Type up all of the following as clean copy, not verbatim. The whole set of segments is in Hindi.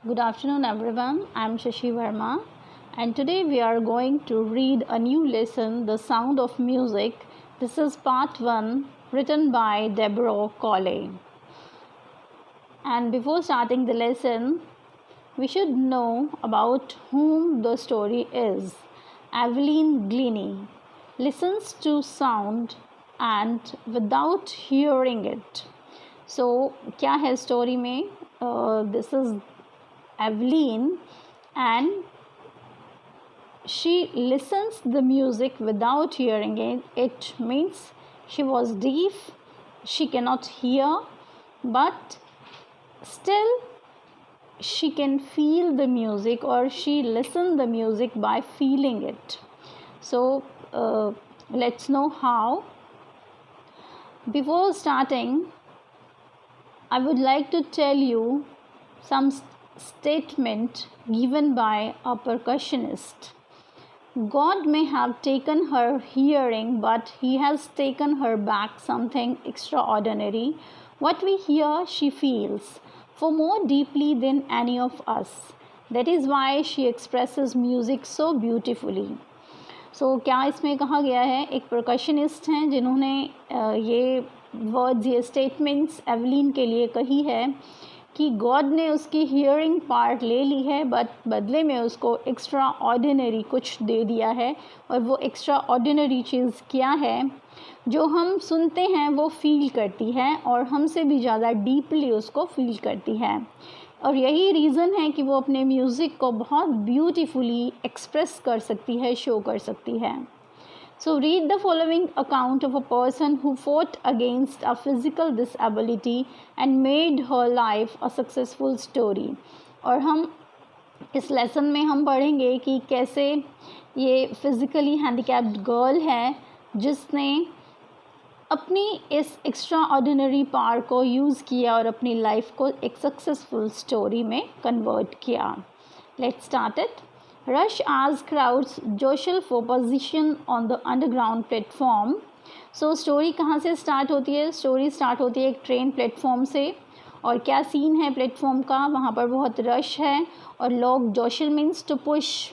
Good afternoon, everyone. I'm Shashi Verma, and today we are going to read a new lesson, The Sound of Music. This is part 1, written by Deborah Colley. And before starting the lesson, we should know about whom the story is. Evelyn Glennie listens to sound and without hearing it. So, क्या है स्टोरी में? This is Evelyn, and she listens the music without hearing it. It means she was deaf, she cannot hear, but still she can feel the music, or she listen the music by feeling it. So let's know how. Before starting, I would like to tell you some statement given by a percussionist. God may have taken her hearing, but He has taken her back something extraordinary. What we hear, she feels, for more deeply than any of us. That is why she expresses music so beautifully. So, क्या इसमें कहा गया है? एक परकशनिस्ट हैं जिन्होंने ये वर्ड्स, ये स्टेटमेंट्स एवलिन के लिए कही है कि गॉड ने उसकी हियरिंग पार्ट ले ली है, बट बदले में उसको एक्स्ट्रा ऑर्डिनरी कुछ दे दिया है. और वो एक्स्ट्रा ऑर्डिनरी चीज़ क्या है? जो हम सुनते हैं वो फील करती है, और हमसे भी ज़्यादा डीपली उसको फील करती है. और यही रीज़न है कि वो अपने म्यूज़िक को बहुत ब्यूटीफुली एक्सप्रेस कर सकती है, शो कर सकती है. So read the following account of a person who fought against a physical disability and made her life a successful story. और हम इस लेसन में हम पढ़ेंगे कि कैसे ये फिज़िकली हैंडीकैप्ड गर्ल है जिसने अपनी इस एक्स्ट्रा ऑर्डिनरी पावर को यूज़ किया और अपनी लाइफ को एक सक्सेसफुल स्टोरी में कन्वर्ट किया. Let's start it. Rush as crowds jostle for position on the underground platform. So story कहाँ से स्टार्ट होती है? स्टोरी स्टार्ट होती है एक ट्रेन प्लेटफॉर्म से. और क्या सीन है प्लेटफॉर्म का? वहाँ पर बहुत रश है और लोग जोशल मीन्स टू पुश,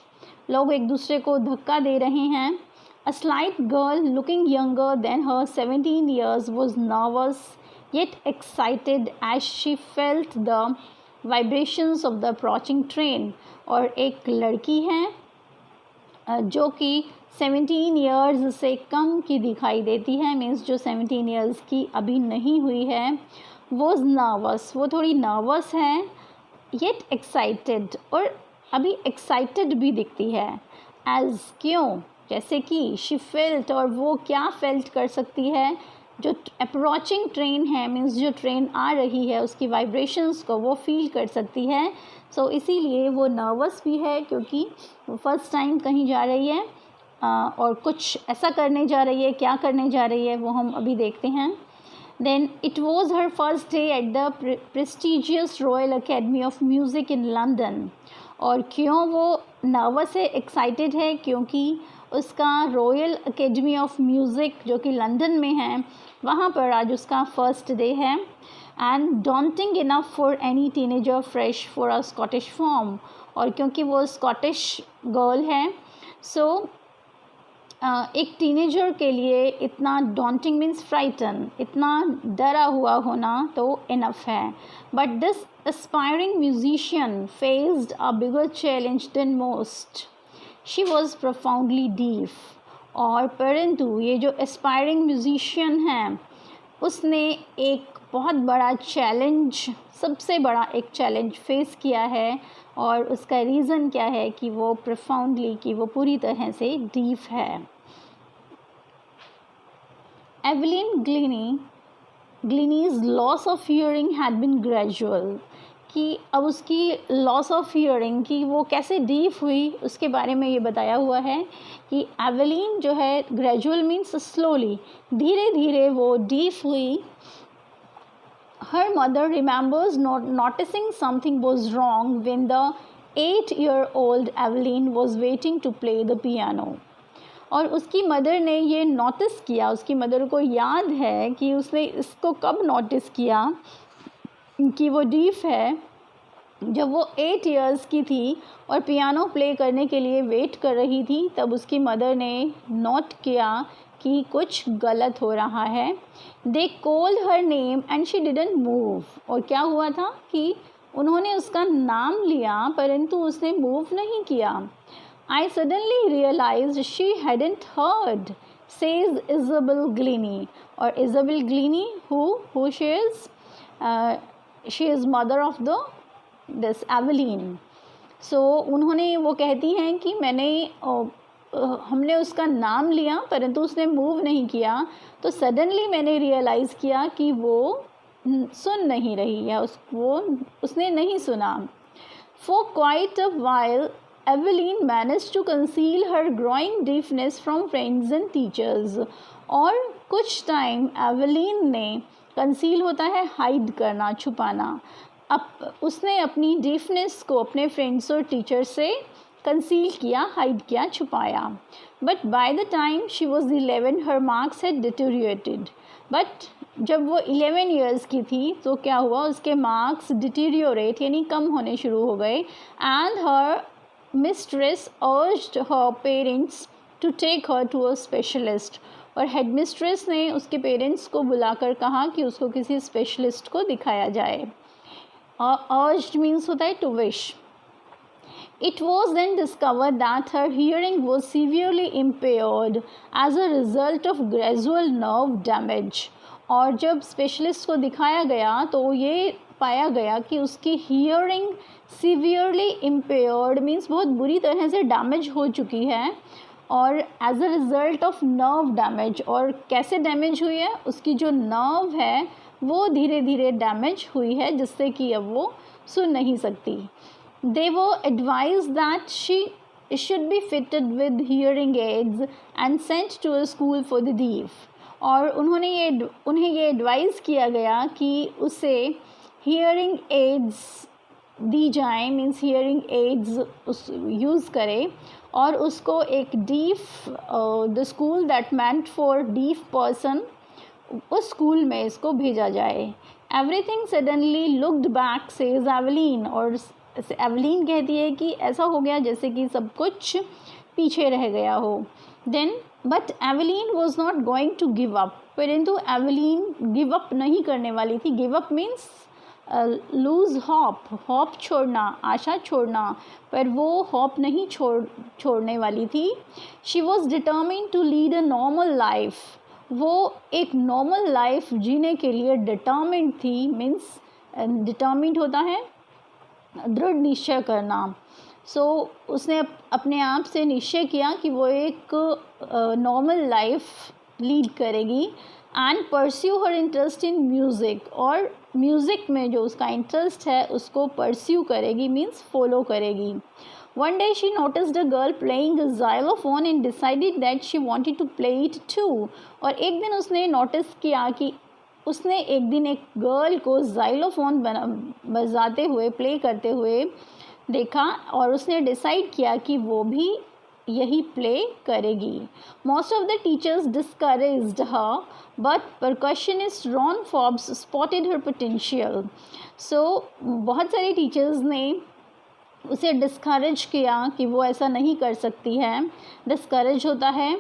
लोग एक दूसरे को धक्का दे रहे हैं. A slight girl looking younger than her 17 years was nervous yet excited as she felt the vibrations of the approaching train. और एक लड़की है जो कि 17 ईयर्स से कम की दिखाई देती है, मीन्स जो 17 ईयर्स की अभी नहीं हुई है, वो नर्वस, वो थोड़ी नर्वस है, येट एक्साइटेड, और अभी एक्साइटेड भी दिखती है. एज क्यों? जैसे कि शी फेल्ट, और वो क्या फेल्ट कर सकती है? जो अप्रोचिंग ट्रेन है, मीन्स जो ट्रेन आ रही है उसकी वाइब्रेशंस को वो फील कर सकती है. सो इसीलिए वो नर्वस भी है क्योंकि वो फर्स्ट टाइम कहीं जा रही है और कुछ ऐसा करने जा रही है. क्या करने जा रही है वो हम अभी देखते हैं. Then it was her first day at the prestigious Royal Academy of Music in London. और क्यों वो नर्वस है, एक्साइटेड है? क्योंकि उसका रॉयल अकेडमी ऑफ म्यूज़िक जो कि लंदन में है, वहाँ पर आज उसका फर्स्ट डे है. And daunting enough for any teenager fresh for a Scottish form. और क्योंकि वो स्कॉटिश गर्ल है, सो एक टीनेजर के लिए इतना डॉन्टिंग मीन्स फ्राइटन, इतना डरा हुआ होना तो इनफ है. But this aspiring musician faced a bigger challenge than most. She was profoundly deaf. और परंतु ये जो एस्पायरिंग म्यूजिशियन है उसने एक बहुत बड़ा चैलेंज, सबसे बड़ा एक चैलेंज फेस किया है. और उसका रीज़न क्या है? कि वो प्रोफाउंडली, कि वो पूरी तरह से डीफ है. Evelyn Glennie's loss of hearing had been gradual. कि अब उसकी लॉस ऑफ हियरिंग, कि वो कैसे डीफ हुई, उसके बारे में ये बताया हुआ है कि एवलिन जो है ग्रेजुअल मीन्स स्लोली, धीरे धीरे वो डीफ हुई. Her mother remembers noticing something was wrong when the 8-year-old Evelyn was waiting to play the piano. और उसकी मदर ने ये नोटिस किया, उसकी मदर को याद है कि उसने इसको कब नोटिस किया कि वो डीफ है. जब वो 8 इयर्स की थी और पियानो प्ले करने के लिए वेट कर रही थी, तब उसकी मदर ने नोट किया कि कुछ गलत हो रहा है. They called her name and she didn't move. और क्या हुआ था कि उन्होंने उसका नाम लिया परंतु उसने मूव नहीं किया. I suddenly realized she hadn't heard, says Isabel Glennie. और Isabel Glennie, who she is? She is mother of this Evelyn. So उन्होंने वो कहती हैं कि हमने उसका नाम लिया परंतु उसने मूव नहीं किया, तो सडनली मैंने रियलाइज़ किया कि वो सुन नहीं रही है, उसने नहीं सुना. For quite a while Evelyn managed to conceal her growing deafness from friends and teachers. और कुछ टाइम एवलिन ने, कंसील होता है हाइड करना, छुपाना, उसने अपनी डीफनेस को अपने फ्रेंड्स और टीचर से कंसील किया, हाइड किया, छुपाया. But by the time she was 11 her marks had deteriorated. But जब वो 11 इयर्स की थी तो क्या हुआ, उसके मार्क्स डिटेरियोरेट यानी कम होने शुरू हो गए. And her mistress urged her parents to take her to a specialist. और हेड मिस्ट्रेस ने उसके पेरेंट्स को बुलाकर कहा कि उसको किसी स्पेशलिस्ट को दिखाया जाए. urged means होता है to wish. It was then discovered that her hearing was severely impaired as a result of gradual nerve damage. और जब स्पेशलिस्ट को दिखाया गया तो ये पाया गया कि उसकी हियरिंग सीवियरली इम्पेयर्ड मीन्स बहुत बुरी तरह से डैमेज हो चुकी है, और as a result of nerve damage. और कैसे डैमेज हुई है, उसकी जो नर्व है वो धीरे धीरे डैमेज हुई है जिससे कि अब वो सुन नहीं सकती. They were advise that she should be fitted with hearing aids and sent to a school for the deaf. और उन्हें ये एडवाइज़ किया गया कि उसे हियरिंग एड्स दी जाए, मीन्स हियरिंग एड्स यूज़ करे, और उसको एक deaf the school that meant for deaf person, उस स्कूल में इसको भेजा जाए. Everything suddenly looked back says Evelyn. और एवलीन कहती है कि ऐसा हो गया जैसे कि सब कुछ पीछे रह गया हो. Then but Evelyn was not going to give up. परंतु एवलीन गिव अप नहीं करने वाली थी. Give up means lose hope छोड़ना, आशा छोड़ना, पर वो होप नहीं छोड़ने वाली थी. She was determined to lead a normal life. वो एक नॉर्मल लाइफ जीने के लिए डिटर्मिन्ड थी. मीन्स डिटर्मिन्ड होता है दृढ़ निश्चय करना. सो उसने अपने आप से निश्चय किया कि वो एक नॉर्मल लाइफ लीड करेगी. And pursue her interest in music. और म्यूज़िक में जो उसका इंटरेस्ट है उसको परस्यू करेगी, मीन्स फॉलो करेगी. One day she noticed a girl playing a xylophone and decided that she wanted to play it too. और एक दिन उसने नोटिस किया कि उसने एक दिन एक गर्ल को ज़ाइलोफोन बजाते हुए, प्ले करते हुए देखा, और उसने डिसाइड किया कि वो भी यही प्ले करेगी. Most of the teachers discouraged her, but percussionist Ron Forbes spotted her potential. So बहुत सारे टीचर्स ने उसे डिस्करेज किया कि वो ऐसा नहीं कर सकती है. डिस्करेज होता है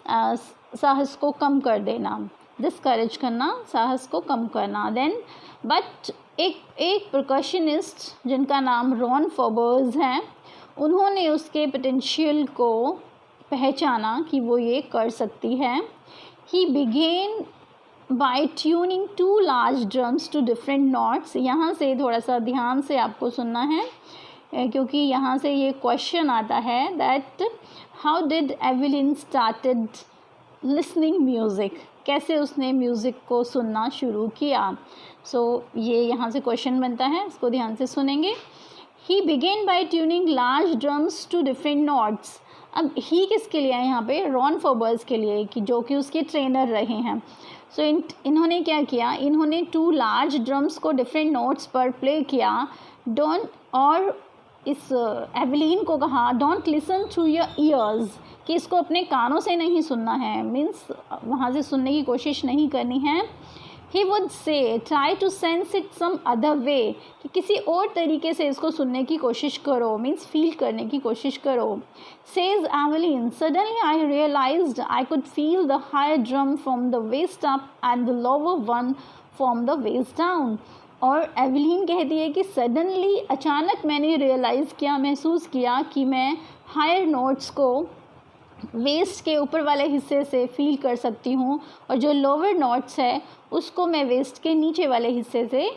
साहस को कम कर देना, डिस्करेज करना, साहस को कम करना. देन बट एक परकशनिस्ट जिनका नाम रॉन फॉर्ब्स हैं, उन्होंने उसके पोटेंशियल को पहचाना कि वो ये कर सकती है. He began by tuning 2 large drums to different notes. यहाँ से थोड़ा सा ध्यान से आपको सुनना है क्योंकि यहाँ से ये क्वेश्चन आता है that how did Evelyn started listening music. कैसे उसने म्यूज़िक को सुनना शुरू किया. सो ये यहाँ से क्वेश्चन बनता है, इसको ध्यान से सुनेंगे. He began by tuning large drums to different notes. अब ही किसके लिए है यहाँ पे, रॉन फॉर्ब्स के लिए, कि जो कि उसके ट्रेनर रहे हैं. सो इन्होंने क्या किया, इन्होंने 2 लार्ज ड्रम्स को डिफरेंट नोट्स पर प्ले किया. डोंट, और इस एवलीन को कहा don't listen through your ears, कि इसको अपने कानों से नहीं सुनना है, मीन्स वहाँ से सुनने की कोशिश नहीं करनी है. He would say try to sense it some other way, कि किसी और तरीके से इसको सुनने की कोशिश करो, मीन्स फील करने की कोशिश करो. Says Evelyn, suddenly I realised I could feel the higher drum from the waist up and the lower one from the waist down. और एवलिन कहती है कि सडनली, अचानक मैंने रियलाइज़ किया, महसूस किया कि मैं हायर नोट्स को वेस्ट के ऊपर वाले हिस्से से फील कर सकती हूँ, और जो लोअर नोट्स है उसको मैं वेस्ट के नीचे वाले हिस्से से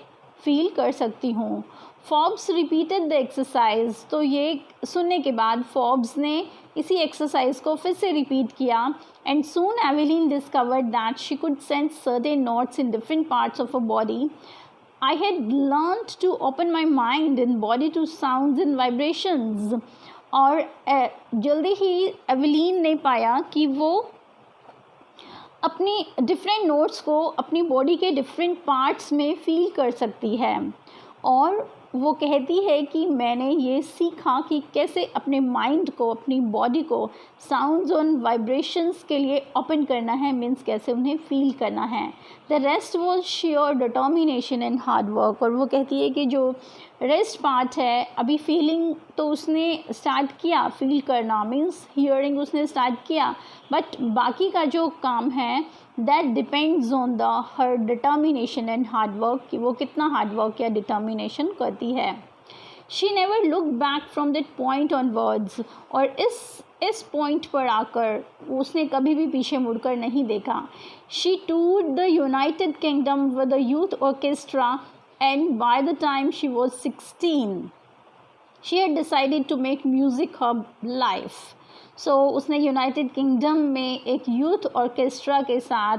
फील कर सकती हूँ. फॉर्ब्स रिपीटेड द एक्सरसाइज, तो ये सुनने के बाद फॉर्ब्स ने इसी एक्सरसाइज को फिर से रिपीट किया. And soon Evelyn discovered that she could sense certain notes in different parts of a body. I had learned to open my mind and body to sounds and vibrations. और जल्दी ही एवलिन ने पाया कि वो अपनी डिफरेंट नोट्स को अपनी बॉडी के डिफरेंट पार्ट्स में फील कर सकती है. और वो कहती है कि मैंने ये सीखा कि कैसे अपने माइंड को, अपनी बॉडी को साउंड्स और वाइब्रेशंस के लिए ओपन करना है, मीन्स कैसे उन्हें फील करना है. The rest was sure determination and hard work. और वो कहती है कि जो रेस्ट पार्ट है, अभी फीलिंग तो उसने स्टार्ट किया, फील करना मीन्स हियरिंग उसने स्टार्ट किया, बट बाकी का जो काम है that depends on the her determination and hard work, कि वो कितना हार्ड वर्क या डिटर्मिनेशन करती है. She never look back from that point on words. और इस पॉइंट पर आकर उसने कभी भी पीछे मुड़कर नहीं देखा. She toured the United Kingdom with the youth orchestra, and by the time she was 16 she had decided to make music her life. So उसने यूनाइटेड किंगडम में एक यूथ ऑर्केस्ट्रा के साथ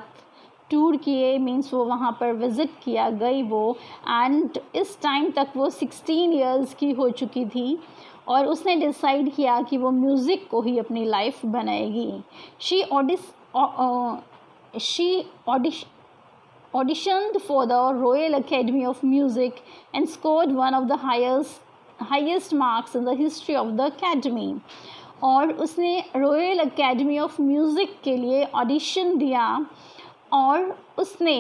टूर किए, मीन्स वो वहाँ पर विज़िट किया गई वो, एंड इस टाइम तक वो 16 इयर्स की हो चुकी थी और उसने डिसाइड किया कि वो म्यूज़िक को ही अपनी लाइफ बनाएगी. She auditioned for the Royal Academy of Music and scored one of the highest marks in the history of the academy. और उसने रॉयल एकेडमी ऑफ म्यूज़िक के लिए ऑडिशन दिया और उसने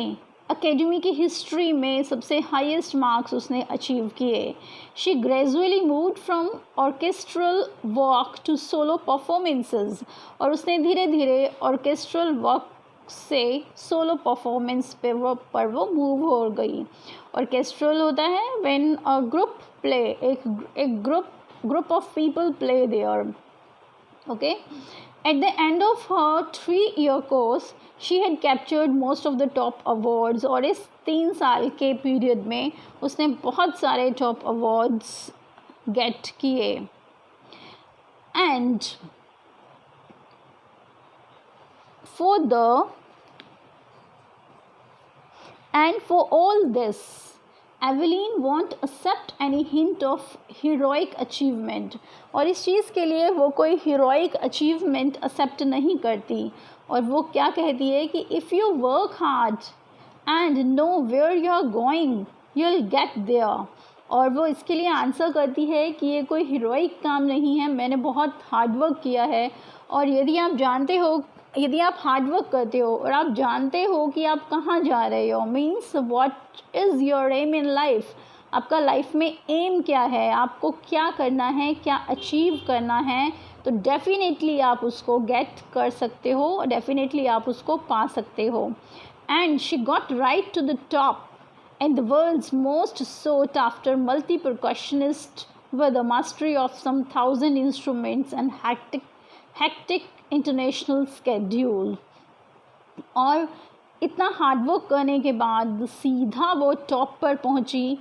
एकेडमी की हिस्ट्री में सबसे हाईएस्ट मार्क्स उसने अचीव किए. She gradually moved from orchestral work to solo performances. और उसने धीरे धीरे ऑर्केस्ट्रल वर्क से सोलो परफॉर्मेंस पे पर वो मूव हो गई. ऑर्केस्ट्रल होता है व्हेन अ ग्रुप प्ले, एक group of people play there. Okay. At the end of her 3-year course she had captured most of the top awards. और इस 3 साल के पीरियड में उसने बहुत सारे टॉप अवार्ड्स गेट किए. And for all this, Evelyn won't accept any hint of heroic achievement. और इस चीज़ के लिए वो कोई heroic achievement accept नहीं करती. और वो क्या कहती है कि if you work hard and know where you are going, you'll get there. और वो इसके लिए आंसर करती है कि ये कोई हीरोइक काम नहीं है, मैंने बहुत हार्ड वर्क किया है. और यदि आप हार्ड वर्क करते हो और आप जानते हो कि आप कहाँ जा रहे हो, means what is your aim in life, आपका लाइफ में एम क्या है, आपको क्या करना है, क्या अचीव करना है, तो डेफिनेटली आप उसको गेट कर सकते हो, डेफिनेटली आप उसको पा सकते हो. And she got right to the top and the world's most sought after multi-percussionist with a mastery of some 1,000 instruments and hectic international schedule. और इतना हार्ड वर्क करने के बाद सीधा वो टॉप पर पहुंची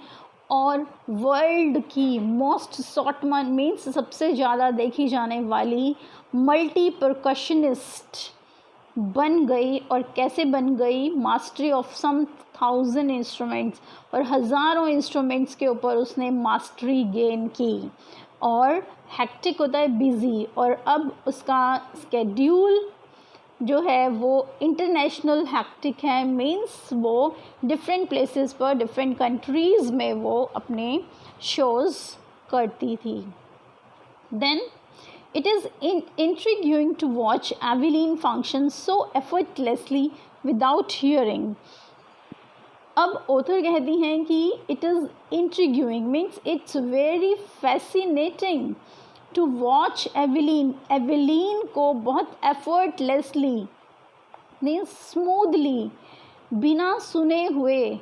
और वर्ल्ड की मोस्ट सॉट मीन्स सबसे ज़्यादा देखी जाने वाली मल्टी परकशनिस्ट बन गई. और कैसे बन गई? मास्टरी ऑफ सम 1,000 इंस्ट्रूमेंट्स, और हज़ारों इंस्ट्रूमेंट्स के ऊपर उसने मास्टरी गेन की. और हेक्टिक होता है बिज़ी, और अब उसका स्केड्यूल जो है वो इंटरनेशनल हेक्टिक है, मीन्स वो डिफरेंट प्लेसेस पर, डिफरेंट कंट्रीज़ में वो अपने शोज़ करती थी. Then it is intriguing to watch Evelyn function so effortlessly without hearing. अब ऑथर कहती हैं कि it is intriguing means it's very fascinating to watch Evelyn. Evelyn को बहुत एफर्टलेसली मीन्स स्मूथली बिना सुने हुए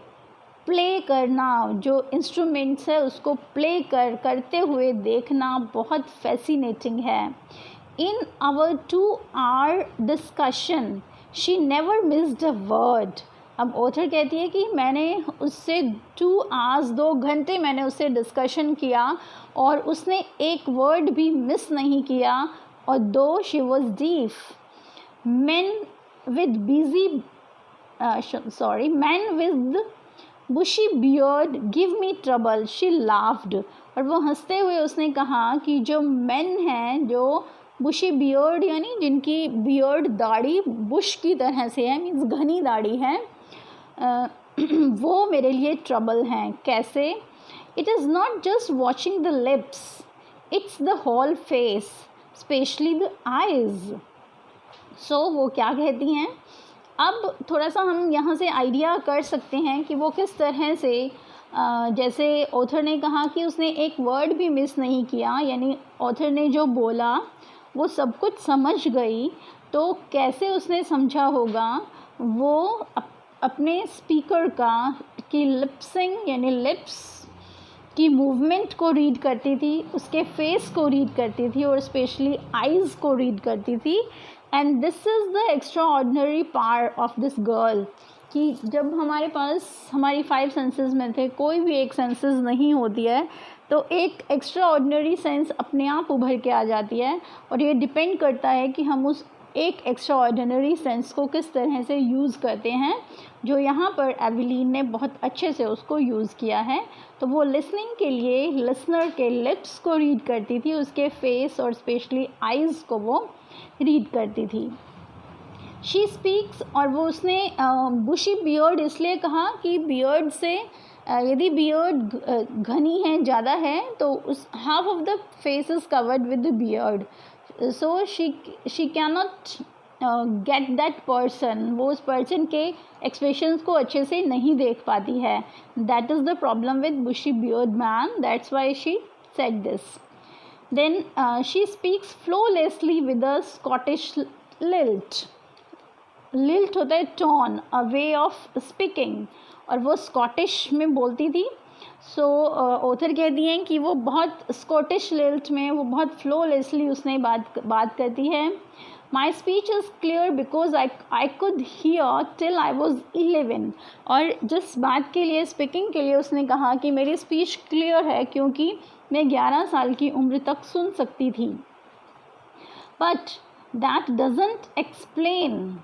प्ले करना, जो इंस्ट्रूमेंट्स है उसको प्ले करते हुए देखना बहुत फैसिनेटिंग है। In our 2 hour discussion she never missed a word. अब ऑथर कहती है कि मैंने उससे 2 hours 2 घंटे मैंने उससे डिस्कशन किया और उसने एक वर्ड भी मिस नहीं किया। और दो she was deaf men with men with bushy beard give me trouble, she laughed। और वो हंसते हुए उसने कहा कि जो men हैं, जो बुशी बियर्ड यानी जिनकी बियर्ड दाढ़ी बुश की तरह से है मीन्स घनी दाढ़ी है, वो मेरे लिए ट्रबल हैं। कैसे? It is not just watching the lips, it's the whole face, specially the eyes. So वो क्या कहती हैं, अब थोड़ा सा हम यहाँ से आइडिया कर सकते हैं कि वो किस तरह से जैसे ऑथर ने कहा कि उसने एक वर्ड भी मिस नहीं किया, यानी ऑथर ने जो बोला वो सब कुछ समझ गई, तो कैसे उसने समझा होगा, वो अपने स्पीकर की लिपसिंग यानी लिप्स की मूवमेंट को रीड करती थी, उसके फेस को रीड करती थी और स्पेशली आइज़ को रीड करती थी। And this is the extra ordinary part of this girl कि जब हमारे पास हमारी 5 सेंसेस में थे कोई भी एक सेंसेस नहीं होती है तो एक एक्स्ट्रा ऑर्डिनरी सेंस अपने आप उभर के आ जाती है। और ये डिपेंड करता है कि हम उस एक एक्स्ट्रा ऑर्डिनरी सेंस को किस तरह से यूज़ करते हैं, जो यहाँ पर एवेलिन ने बहुत अच्छे से उसको यूज़ किया है। तो वो लिसनिंग के लिए लिसनर के लिप्स को रीड करती थी, उसके फेस और स्पेशली आइज़ को वो रीड करती थी। शी स्पीक्स, और वो उसने बुशी बियर्ड इसलिए कहा कि बियर्ड से यदि बियर्ड घनी है, ज़्यादा है, तो उस half of the face is covered with the beard, so she can not get that person, वो उस पर्सन के एक्सप्रेशंस को अच्छे से नहीं देख पाती है। That is the problem with bushy beard man, that's why she said this. Then she speaks flawlessly with a Scottish lilt. Lilt होता है tone, a way of speaking, और वो स्कॉटिश में बोलती थी। सो ऑथर कहती हैं कि वो बहुत स्कॉटिश लिल्ट में वो बहुत फ्लोलेसली उसने बात करती है। My speech is clear because I could hear till I was 11। और जिस बात के लिए स्पीकिंग के लिए उसने कहा कि मेरी स्पीच क्लियर है क्योंकि मैं 11 साल की उम्र तक सुन सकती थी। But that doesn't explain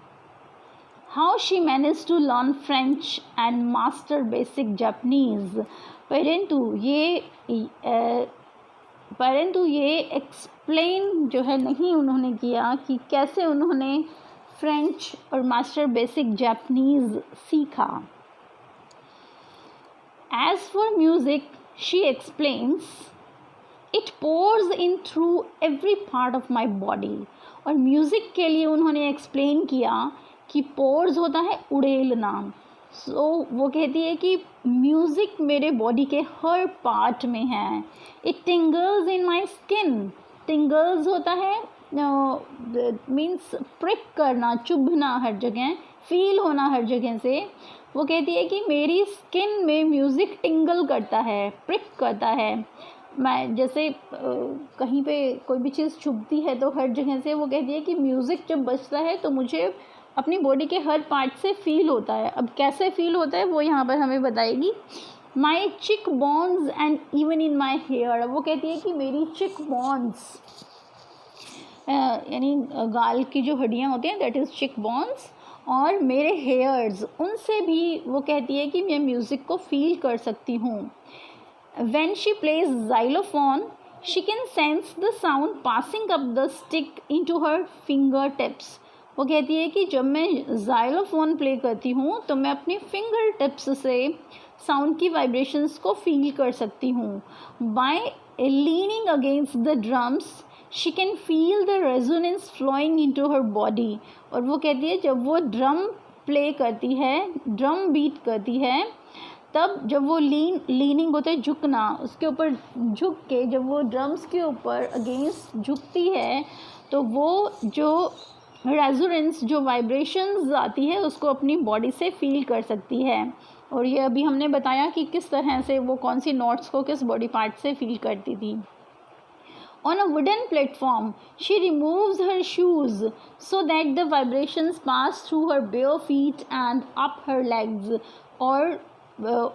how she manage to learn French and master basic Japanese. परंतु ये एक्सप्लेन जो है नहीं उन्होंने किया कि कैसे उन्होंने फ्रेंच और मास्टर बेसिक जापनीज़ सीखा। As for music she explains it pours in through every part of my body. और म्यूज़िक के लिए उन्होंने एक्सप्लेन किया कि पोर्स होता है उड़ेलना। सो वो कहती है कि म्यूज़िक मेरे बॉडी के हर पार्ट में है। इट टिंगल्स इन माई स्किन, टिंगल्स होता है मीन्स प्रिक करना, चुभना हर जगह, फील होना हर जगह से। वो कहती है कि मेरी स्किन में म्यूज़िक टिंगल करता है, प्रिक करता है। मैं जैसे कहीं पे कोई भी चीज़ चुभती है तो हर जगह से, वो कहती है कि म्यूज़िक जब बजता है तो मुझे अपनी बॉडी के हर पार्ट से फील होता है। अब कैसे फील होता है वो यहाँ पर हमें बताएगी। My cheek bones and even in my hair. वो कहती है कि मेरी चिक बोन्स यानी गाल की जो हड्डियाँ होती हैं दैट इज़ चिक बोन्स, और मेरे हेयर्स, उनसे भी वो कहती है कि मैं म्यूज़िक को फील कर सकती हूँ। When she plays xylophone, she can sense the sound passing up the stick into her fingertips. वो कहती है कि जब मैं xylophone प्ले करती हूँ तो मैं अपनी फिंगर टिप्स से साउंड की वाइब्रेशंस को फील कर सकती हूँ। By leaning against the drums, she can feel the resonance flowing into her body. और वो कहती है जब वो ड्रम प्ले करती है, ड्रम बीट करती है, तब जब वो लीनिंग होता है झुकना, उसके ऊपर झुक के जब वो ड्रम्स के ऊपर अगेंस्ट झुकती है तो वो जो रेजोनेंस, जो वाइब्रेशंस आती है उसको अपनी बॉडी से फील कर सकती है। और ये अभी हमने बताया कि किस तरह से वो कौन सी नोट्स को किस बॉडी पार्ट से फील करती थी। On a wooden platform, she removes her shoes so that the vibrations pass through her bare feet and up her legs. और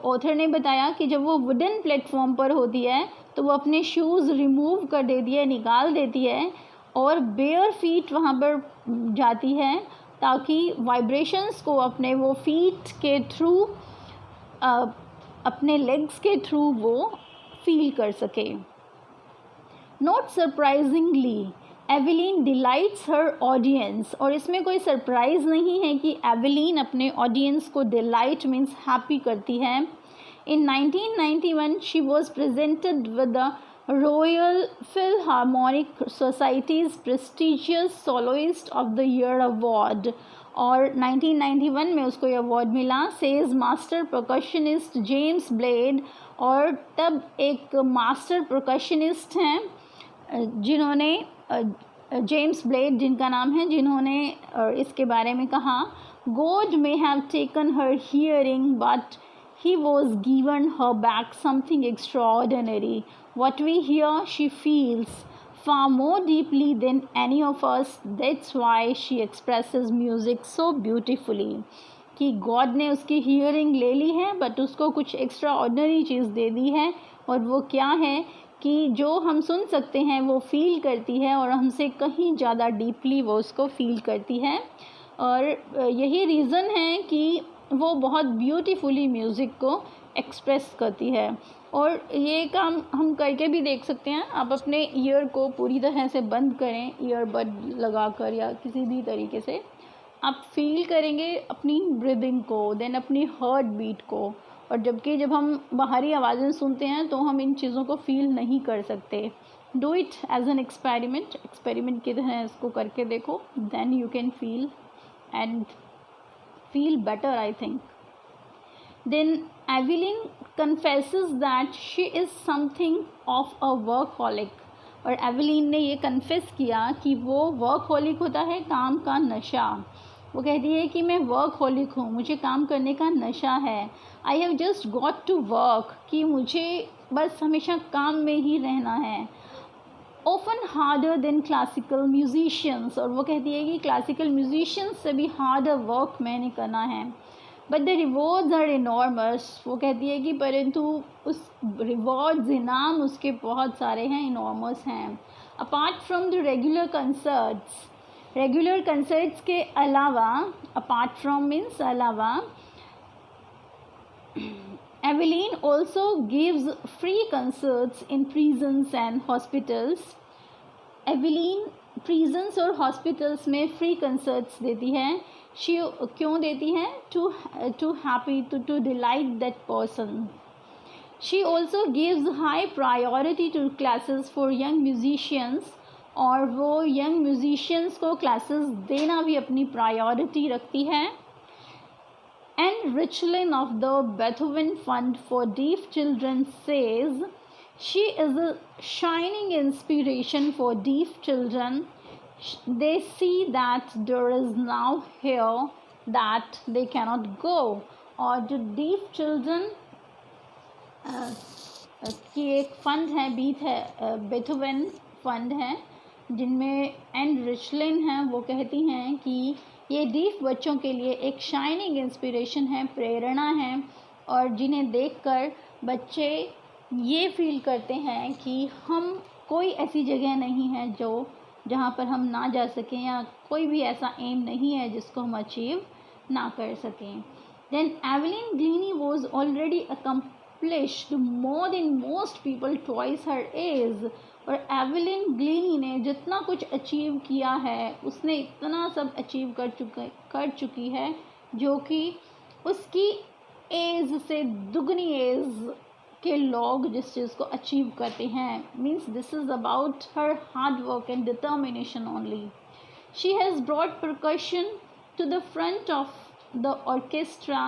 ऑथर ने बताया कि जब वो वुडन प्लेटफॉर्म पर होती है तो वो अपने शूज़ रिमूव कर देती है, निकाल देती है और बेयर फीट वहाँ पर जाती है ताकि वाइब्रेशंस को अपने वो फीट के थ्रू, अपने लेग्स के थ्रू वो फील कर सके। Not surprisingly, Evelyn delights her audience. और इसमें कोई सरप्राइज़ नहीं है कि एवेलिन अपने ऑडियंस को डिलाइट मीन्स हैप्पी करती है। इन 1991 she was presented with the royal Philharmonic societies prestigious soloist of the year award. और 1991 में उसको ये अवार्ड मिला, says master percussionist James blade. और तब एक मास्टर परकशनिस्ट हैं जिन्होंने जेम्स ब्लेड जिनका नाम है, जिन्होंने इसके बारे में कहा, God may have taken her hearing but he was given her back something extraordinary. What we hear she feels far more deeply than any of us. That's why she expresses music so beautifully. कि गॉड ने उसकी हियरिंग ले ली है बट उसको कुछ एक्स्ट्रा ऑर्डिनरी चीज़ दे दी है। और वो क्या है कि जो हम सुन सकते हैं वो फील करती है और हमसे कहीं ज़्यादा डीपली वो उसको फील करती है। और यही रीज़न है कि वो बहुत ब्यूटीफुली म्यूज़िक को एक्सप्रेस करती है। और ये काम हम करके भी देख सकते हैं। आप अपने ईयर को पूरी तरह से बंद करें, ईयरबड लगाकर या किसी भी तरीके से, आप फील करेंगे अपनी ब्रीदिंग को, देन अपनी हार्ट बीट को। और जबकि जब हम बाहरी आवाज़ें सुनते हैं तो हम इन चीज़ों को फील नहीं कर सकते। Do it as an experiment की तरह इसको करके देखो, then you can feel and feel better I think. Then Evelyn confesses that she is something of a workaholic. और एवेलिन ने ये कन्फेस किया कि वो वर्कहॉलिक होता है, काम का नशा। वो कहती है कि मैं वर्कहॉलिक हूँ, मुझे काम करने का नशा है। I have just got to work, कि मुझे बस हमेशा काम में ही रहना है। Often harder than classical musicians. और वो कहती है कि क्लासिकल म्यूजिशियंस से भी हार्डर वर्क मैंने करना है। But the rewards are enormous. वो कहती है कि परंतु उस रिवॉर्ड्स, इनाम उसके बहुत सारे हैं, इनॉर्मस हैं। Apart from the regular concerts के अलावा, अपार्ट फ्रॉम मीन्स अलावा, Evelyn also gives free concerts in prisons and hospitals. Evelyn prisons और हॉस्पिटल्स में फ्री कंसर्ट्स देती है। शी क्यों देती है? To happy to delight that person. She also gives high priority to classes for young musicians. और वो यंग म्यूजिशियंस को क्लासेस देना भी अपनी प्रायोरिटी रखती है। And Richlin of the Beethoven fund for deaf children says she is a shining inspiration for deaf children. They see that there is now here that they cannot go. और जो deaf children की एक फंड है, बेथोवन फंड है, जिनमें एंड रिचलिन हैं, वो कहती हैं कि ये डीफ बच्चों के लिए एक शाइनिंग इंस्पिरेशन है, प्रेरणा है। और जिन्हें देखकर बच्चे ये फील करते हैं कि हम कोई ऐसी जगह नहीं है जहाँ पर हम ना जा सकें, या कोई भी ऐसा एम नहीं है जिसको हम अचीव ना कर सकें। Then Evelyn Glennie was already accomplished more than most people twice her age. और एवेलिन ग्लीनी ने जितना कुछ अचीव किया है, उसने इतना सब अचीव कर चुकी है जो कि उसकी एज से दुगनी एज के लोग जिस चीज़ को अचीव करते हैं। Means this is about her hard work and determination only. She has brought percussion to the front of the orchestra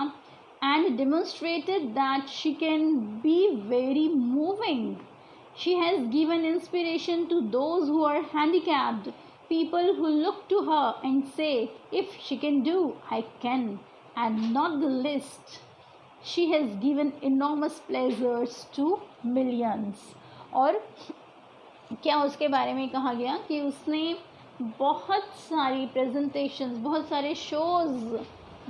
and demonstrated that she can be very moving. She has given inspiration to those who are handicapped, people who look to her and say, if she can do, I can. And not the least, she has given enormous pleasures to millions. और क्या उसके बारे में कहा गया कि उसने बहुत सारी प्रेजेंटेशंस, बहुत सारे शोज़,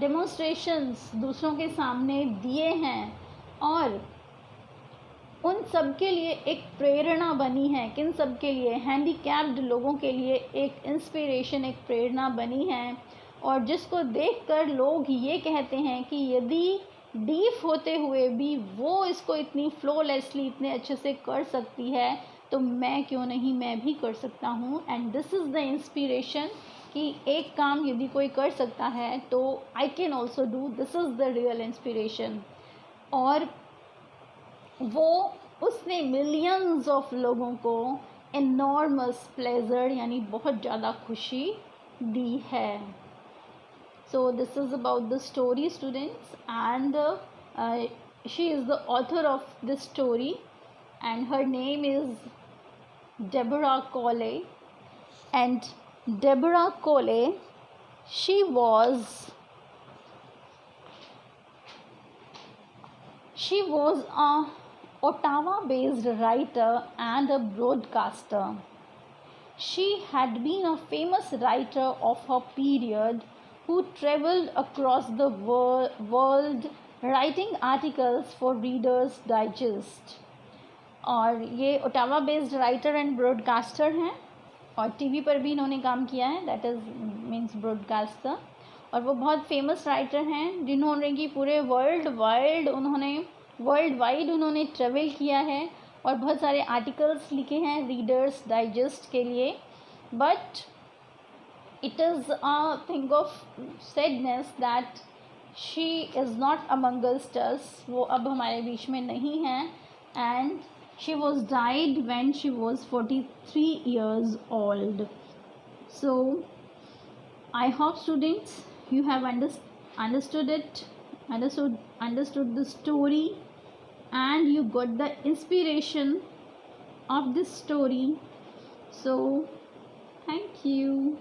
डेमोन्स्ट्रेशंस दूसरों के सामने दिए हैं और उन सब के लिए एक प्रेरणा बनी है। किन सब के लिए? हैंडीकैप्ड लोगों के लिए एक इंस्पिरेशन, एक प्रेरणा बनी है। और जिसको देखकर लोग ये कहते हैं कि यदि डीफ होते हुए भी वो इसको इतनी फ्लोलेसली, इतने अच्छे से कर सकती है, तो मैं क्यों नहीं, मैं भी कर सकता हूँ। And this is the inspiration कि एक काम यदि कोई कर सकता है तो I can also do, this is the real inspiration. और वो उसने मिलियंस ऑफ लोगों को एनॉर्मस प्लेजर यानी बहुत ज़्यादा खुशी दी है। So this is about the story students, and she is the author of this story and her name is Deborah Cole. And Deborah Cole, she was a Ottawa-based writer and a broadcaster. She had been a famous writer of her period who traveled across the world writing articles for Reader's Digest. और ये Ottawa based writer and broadcaster हैं और टीवी पर भी इन्होंने काम किया है, दैट इज़ मीन्स ब्रॉडकास्टर। और वो बहुत फेमस राइटर हैं जिन्होंने कि पूरे वर्ल्ड वाइड उन्होंने ट्रेवल किया है और बहुत सारे आर्टिकल्स लिखे हैं रीडर्स डाइजेस्ट के लिए। But it is a thing of sadness that she is not amongst अस, वो अब हमारे बीच में नहीं हैं। And she was died when she was 43 years old. So I hope students you have understood the story, and you got the inspiration of this story. So thank you.